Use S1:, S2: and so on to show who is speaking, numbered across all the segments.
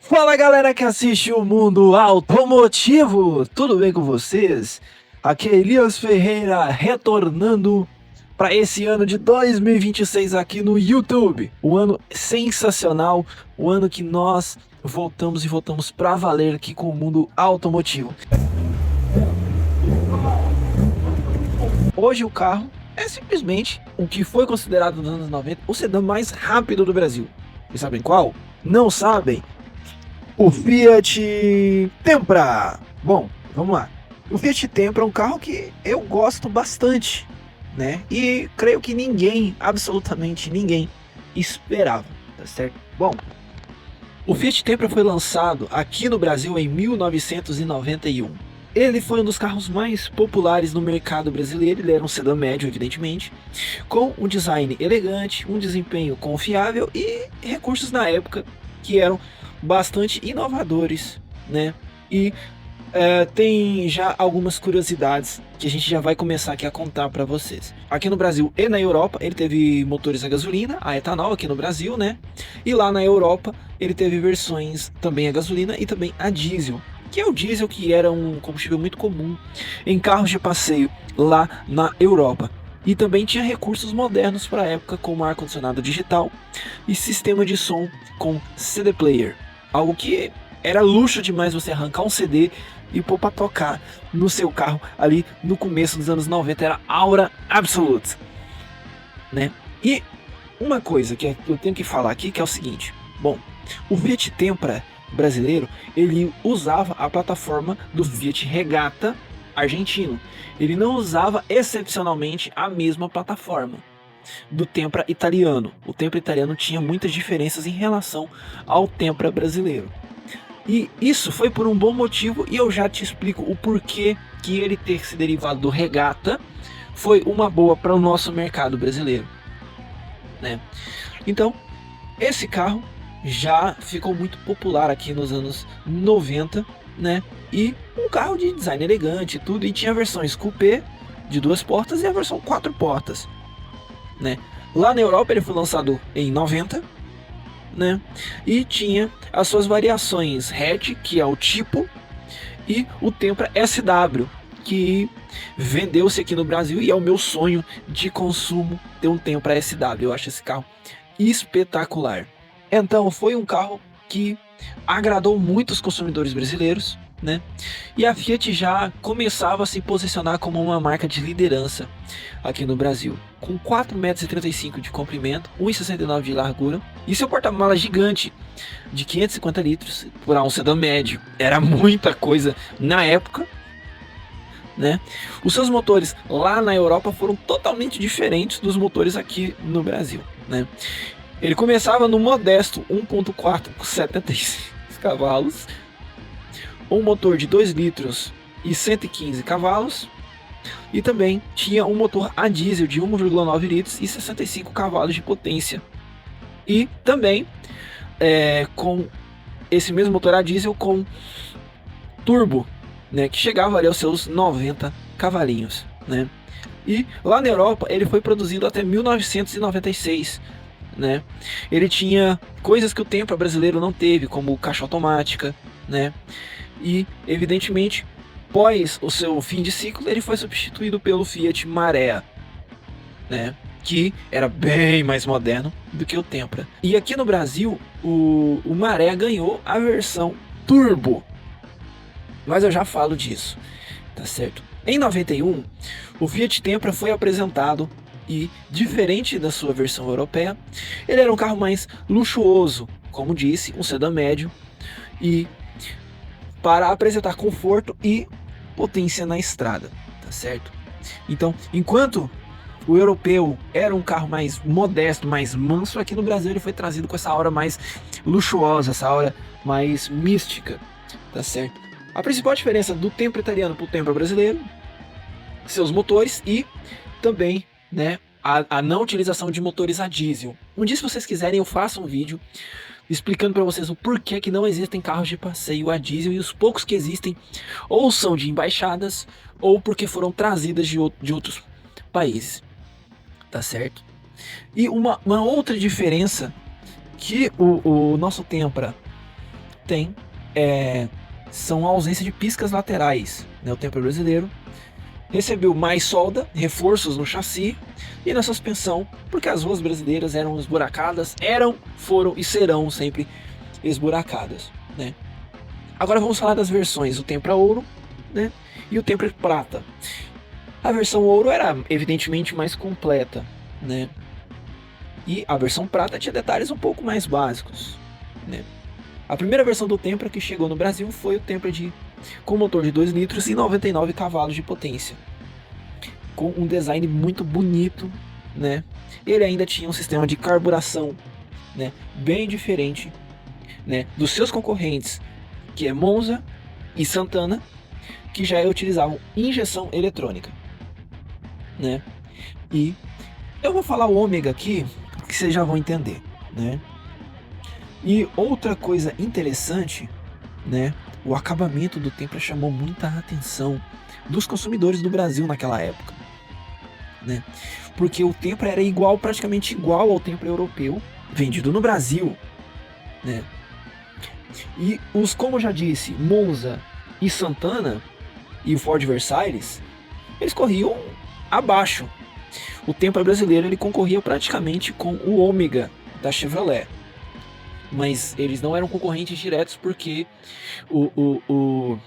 S1: Fala galera que assiste o Mundo Automotivo, tudo bem com vocês? Aqui é Elias Ferreira retornando para esse ano de 2026 aqui no YouTube. Um ano sensacional, o ano que nós voltamos para valer aqui com o Mundo Automotivo. Hoje o carro é simplesmente o que foi considerado nos anos 90 o sedã mais rápido do Brasil. E sabem qual? Não sabem? O Fiat Tempra. Bom, vamos lá. O Fiat Tempra é um carro que eu gosto bastante, né? E creio que ninguém, absolutamente ninguém, esperava, tá certo? Bom, o Fiat Tempra foi lançado aqui no Brasil em 1991. Ele foi um dos carros mais populares no mercado brasileiro. Ele era um sedã médio, evidentemente, com um design elegante, um desempenho confiável e recursos na época que eram bastante inovadores, né? E tem já algumas curiosidades que a gente já vai começar aqui a contar para vocês. Aqui no Brasil e na Europa ele teve motores a gasolina, a etanol aqui no Brasil, né? E lá na Europa ele teve versões também a gasolina e também a diesel, que é o diesel que era um combustível muito comum em carros de passeio lá na Europa. E também tinha recursos modernos para a época, como ar-condicionado digital e sistema de som com CD player. Algo que era luxo demais você arrancar um CD e pôr para tocar no seu carro ali no começo dos anos 90, era aura absoluta, né? E uma coisa que eu tenho que falar aqui que é o seguinte, bom, o Fiat Tempra brasileiro, ele usava a plataforma do Fiat Regata argentino. Ele não usava excepcionalmente a mesma plataforma do Tempra italiano. O Tempra italiano tinha muitas diferenças em relação ao Tempra brasileiro. E isso foi por um bom motivo, e eu já te explico o porquê que ele ter se derivado do Regata foi uma boa para o nosso mercado brasileiro, né? Então, esse carro já ficou muito popular aqui nos anos 90, né? E um carro de design elegante e tudo, e tinha versões coupé de 2 portas e a versão 4 portas, né? Lá na Europa ele foi lançado em 90, né? E tinha as suas variações hatch, que é o tipo, e o Tempra SW, que vendeu-se aqui no Brasil e é o meu sonho de consumo ter um Tempra SW. Eu acho esse carro espetacular. Então foi um carro que agradou muito os consumidores brasileiros, né? E a Fiat já começava a se posicionar como uma marca de liderança aqui no Brasil, com 4,35 m de comprimento, 1,69 m de largura e seu porta-mala gigante de 550 litros para um sedã médio. Era muita coisa na época, né? Os seus motores lá na Europa foram totalmente diferentes dos motores aqui no Brasil, né? Ele começava no modesto 1.4 com 76 cavalos, um motor de 2 litros e 115 cavalos, e também tinha um motor a diesel de 1,9 litros e 65 cavalos de potência. E também com esse mesmo motor a diesel com turbo, né, que chegava ali aos seus 90 cavalinhos, né? E lá na Europa ele foi produzido até 1996, né? Ele tinha coisas que o Tempra brasileiro não teve, como caixa automática, né? E evidentemente, após o seu fim de ciclo, ele foi substituído pelo Fiat Marea, né? Que era bem mais moderno do que o Tempra. E aqui no Brasil, o Marea ganhou a versão Turbo, mas eu já falo disso, tá certo? Em 91, o Fiat Tempra foi apresentado e, diferente da sua versão europeia, ele era um carro mais luxuoso, como disse, um sedã médio, e para apresentar conforto e potência na estrada, tá certo? Então, enquanto o europeu era um carro mais modesto, mais manso, aqui no Brasil ele foi trazido com essa aura mais luxuosa, essa aura mais mística, tá certo? A principal diferença do Tempra italiano para o Tempra brasileiro, seus motores e também, né, a não utilização de motores a diesel. Um dia, se vocês quiserem, eu faço um vídeo explicando para vocês o porquê que não existem carros de passeio a diesel, e os poucos que existem ou são de embaixadas ou porque foram trazidas de outros países, tá certo? E uma outra diferença que o nosso Tempra tem são a ausência de piscas laterais, né? O Tempra brasileiro recebeu mais solda, reforços no chassi e na suspensão, porque as ruas brasileiras eram esburacadas, foram e serão sempre esburacadas, né? Agora vamos falar das versões, o Tempra Ouro, né, e o Tempra Prata. A versão Ouro era evidentemente mais completa, né? E a versão Prata tinha detalhes um pouco mais básicos, né? A primeira versão do Tempra que chegou no Brasil foi o Tempra com motor de 2 litros e 99 cavalos de potência, com um design muito bonito, né? Ele ainda tinha um sistema de carburação, né, bem diferente, né, dos seus concorrentes, que é Monza e Santana, que já utilizavam injeção eletrônica, né? E eu vou falar o ômega aqui, que vocês já vão entender, né? E outra coisa interessante, né? O acabamento do Tempra chamou muita atenção dos consumidores do Brasil naquela época, né? Porque o Tempra era praticamente igual ao Tempra europeu vendido no Brasil, né? E como eu já disse, Monza e Santana e o Ford Versailles, eles corriam abaixo. O Tempra brasileiro ele concorria praticamente com o Ômega da Chevrolet, mas eles não eram concorrentes diretos porque o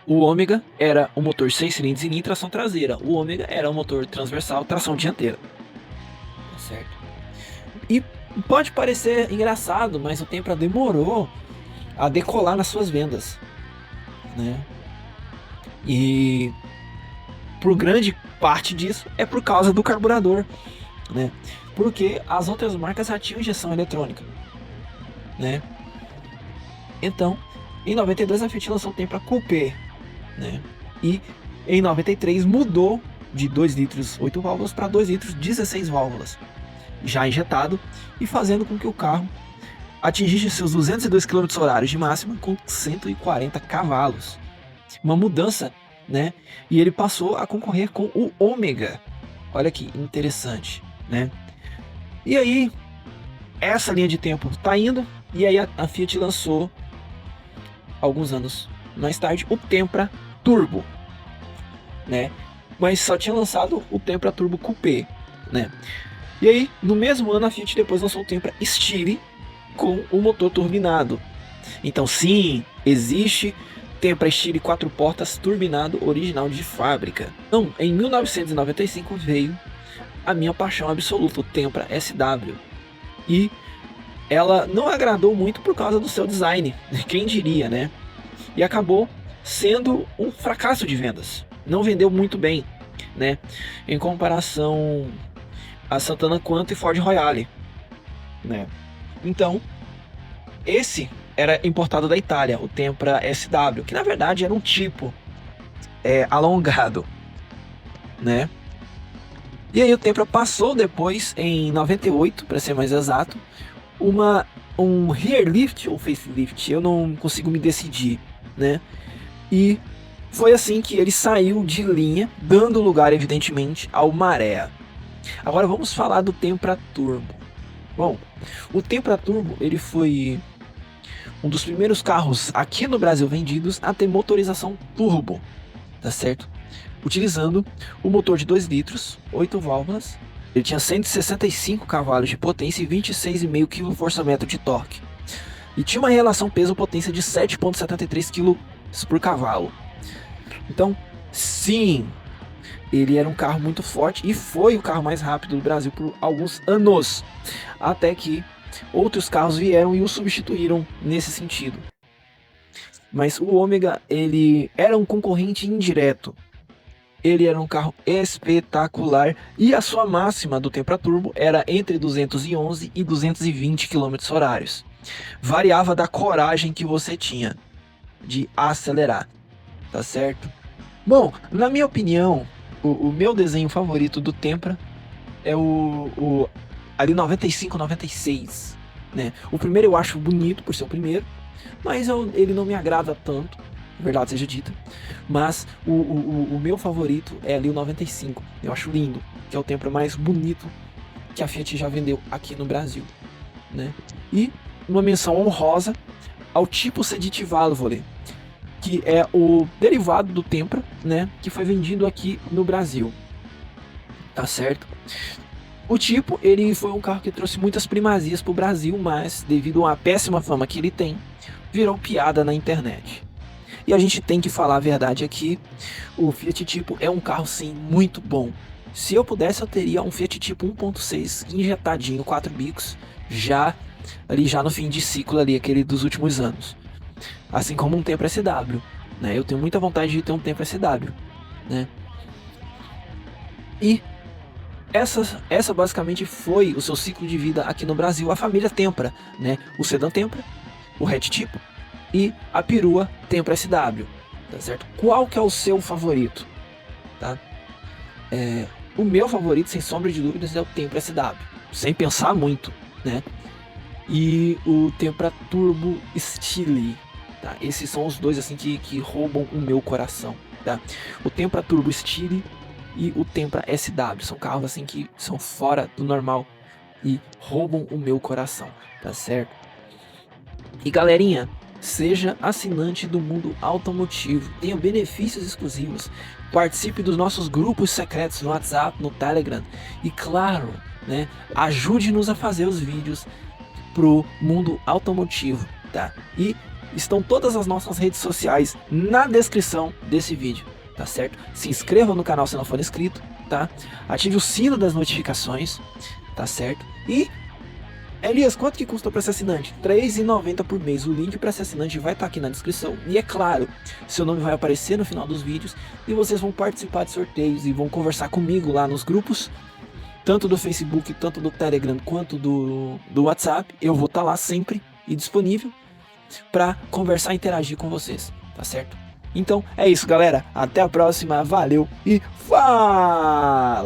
S1: Ômega era um motor 6 cilindros e tração traseira, o Ômega era um motor transversal, tração dianteira, tá certo? E pode parecer engraçado, mas o Tempra demorou a decolar nas suas vendas, né? E por grande parte disso é por causa do carburador, né? Porque as outras marcas já tinham injeção eletrônica, né? Então, em 92 a Fiat lançou o Tempra Coupé, né? E em 93 mudou de 2 litros 8 válvulas para 2 litros 16 válvulas, já injetado e fazendo com que o carro atingisse seus 202 km/h de máxima com 140 cavalos. Uma mudança, né? E ele passou a concorrer com o Ômega. Olha que interessante, né? E aí, essa linha de tempo tá indo, e aí a Fiat lançou, alguns anos mais tarde, o Tempra Turbo, né? Mas só tinha lançado o Tempra Turbo Coupé, né? E aí, no mesmo ano, a Fiat depois lançou o Tempra Stile com o motor turbinado. Então sim, existe Tempra Stile 4 portas turbinado original de fábrica. Então, em 1995 veio a minha paixão absoluta, o Tempra SW. E ela não agradou muito por causa do seu design, quem diria, né? E acabou sendo um fracasso de vendas. Não vendeu muito bem, né? Em comparação a Santana Quanto e Ford Royale, né? Então, esse era importado da Itália, o Tempra SW, que na verdade era um tipo alongado, né? E aí o Tempra passou depois, em 98, para ser mais exato, um rear lift ou facelift, eu não consigo me decidir, né? E foi assim que ele saiu de linha, dando lugar, evidentemente, ao Maré. Agora vamos falar do Tempra Turbo. Bom, o Tempra Turbo ele foi um dos primeiros carros aqui no Brasil vendidos a ter motorização turbo, tá certo? Utilizando o motor de 2 litros, 8 válvulas. Ele tinha 165 cavalos de potência e 26,5 kgfm de torque. E tinha uma relação peso-potência de 7,73 kg por cavalo. Então, sim, ele era um carro muito forte e foi o carro mais rápido do Brasil por alguns anos, até que outros carros vieram e o substituíram nesse sentido. Mas o Ômega, ele era um concorrente indireto. Ele era um carro espetacular e a sua máxima do Tempra Turbo era entre 211 e 220 km/h. Variava da coragem que você tinha de acelerar, tá certo? Bom, na minha opinião, o meu desenho favorito do Tempra é ali 95, 96, né? O primeiro eu acho bonito por ser o primeiro, mas ele não me agrada tanto, verdade seja dita. Mas o meu favorito é ali o 95, eu acho lindo, que é o Tempra mais bonito que a Fiat já vendeu aqui no Brasil, né? E uma menção honrosa ao tipo Sedit Valvole, que é o derivado do Tempra, né, que foi vendido aqui no Brasil, tá certo? O tipo, ele foi um carro que trouxe muitas primazias para o Brasil, mas devido à péssima fama que ele tem, virou piada na internet. E a gente tem que falar a verdade aqui, o Fiat Tipo é um carro sim muito bom. Se eu pudesse, eu teria um Fiat Tipo 1.6 injetadinho, 4 bicos, já no fim de ciclo ali, aquele dos últimos anos. Assim como um Tempra SW, né? Eu tenho muita vontade de ter um Tempra SW, né? E essa basicamente foi o seu ciclo de vida aqui no Brasil, a família Tempra, né? O sedã Tempra, o hatch tipo e a perua Tempra SW, tá certo? Qual que é o seu favorito, tá? O meu favorito, sem sombra de dúvidas, é o Tempra SW, sem pensar muito, né? E o Tempra Turbo Style, tá? Esses são os dois assim que roubam o meu coração, tá? O Tempra Turbo Style e o Tempra SW são carros assim que são fora do normal e roubam o meu coração, tá certo? E galerinha, seja assinante do Mundo Automotivo, tenha benefícios exclusivos, participe dos nossos grupos secretos no WhatsApp, no Telegram e claro, né, ajude-nos a fazer os vídeos pro Mundo Automotivo, tá? E estão todas as nossas redes sociais na descrição desse vídeo, tá certo? Se inscreva no canal se não for inscrito, tá? Ative o sino das notificações, tá certo? E Elias, quanto que custa para ser assinante? R$ 3,90 por mês. O link para ser assinante vai estar aqui na descrição. E é claro, seu nome vai aparecer no final dos vídeos e vocês vão participar de sorteios e vão conversar comigo lá nos grupos, tanto do Facebook, tanto do Telegram, quanto do WhatsApp. Eu vou estar lá sempre e disponível para conversar e interagir com vocês, tá certo? Então é isso, galera. Até a próxima. Valeu e falou!